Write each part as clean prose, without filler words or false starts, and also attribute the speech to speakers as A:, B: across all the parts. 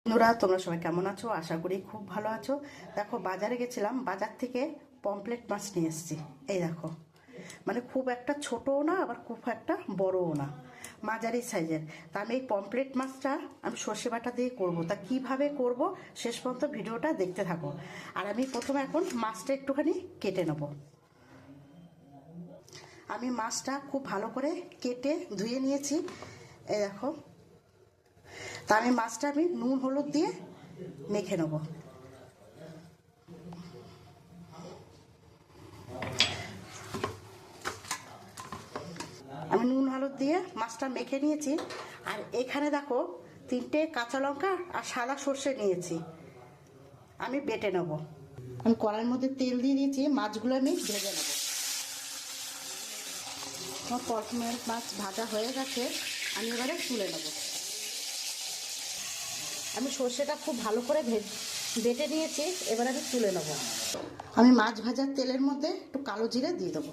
A: বন্ধুরা, তোমরা সবাই কেমন আছো? আশা করি খুব ভালো আছো। দেখো, বাজারে গেছিলাম, বাজার থেকে পমফ্রেট মাছ নিয়ে এসেছি। এই দেখো, মানে খুব একটা ছোটও না, আবার খুব একটা বড়ও না, মাঝারি সাইজের। তা আমি এই পমফ্রেট মাছটা আমি সর্ষে বাটা দিয়ে করব। তা কিভাবে করব শেষ পর্যন্ত ভিডিওটা দেখতে থাকো। আর আমি প্রথমে এখন মাছটা একটুখানি কেটে নেব। আমি মাছটা খুব ভালো করে কেটে ধুয়ে নিয়েছি। এই দেখো, তা আমি মাছটা নুন হলুদ দিয়ে মেখে নেব। আমি নুন হলুদ দিয়ে মাছটা মেখে নিয়েছি। আর এখানে দেখো, 3টে কাঁচা লঙ্কা আর সাদা সর্ষে নিয়েছি, আমি বেটে নেব। আমি কড়াইয়ের মধ্যে তেল দিয়ে দিয়েছি, মাছগুলো আমি ভেজে নেব। আমার পমফ্রেট মাছ ভাজা হয়ে গেছে, আমি এবারে তুলে নেব। আমি সর্ষেটা খুব ভালো করে বেটে নিয়েছি, এবার আমি তুলে নেব। আমি মাছ ভাজার তেলের মধ্যে একটু কালো জিরে দিয়ে দেবো।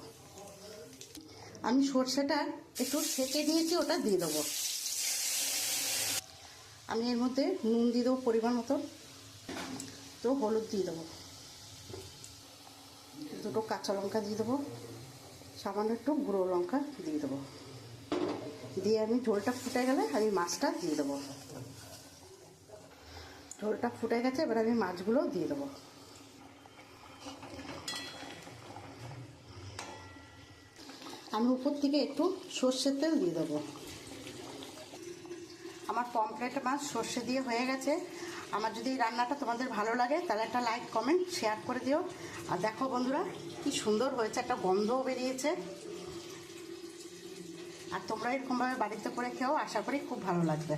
A: আমি সর্ষেটা একটু সেঁকে দিয়েছি, ওটা দিয়ে দেবো। আমি এর মধ্যে নুন দিয়ে দেবো পরিমাণ মতো, তো হলুদ দিয়ে দেবো, 2টো কাঁচা লঙ্কা দিয়ে দেবো, সামান্য একটু গুঁড়ো লঙ্কা দিয়ে দেবো। দিয়ে আমি ঝোলটা ফুটে গেলে আমি মাছটা দিয়ে দেবো। ঝোলটা ফুটে গেছে, এবার আমি মাছগুলো দিয়ে দেবো। আমি উপর থেকে একটু সর্ষের তেল দিয়ে দেবো। আমার পমফ্রেট মাছ সর্ষে দিয়ে হয়ে গেছে। আমার যদি এই রান্নাটা তোমাদের ভালো লাগে তাহলে একটা লাইক কমেন্ট শেয়ার করে দিও। আর দেখো বন্ধুরা, কি সুন্দর হয়েছে, একটা গন্ধও বেরিয়েছে। আর তোমরা এরকমভাবে বাড়িতে করে খেও, আশা করি খুব ভালো লাগবে।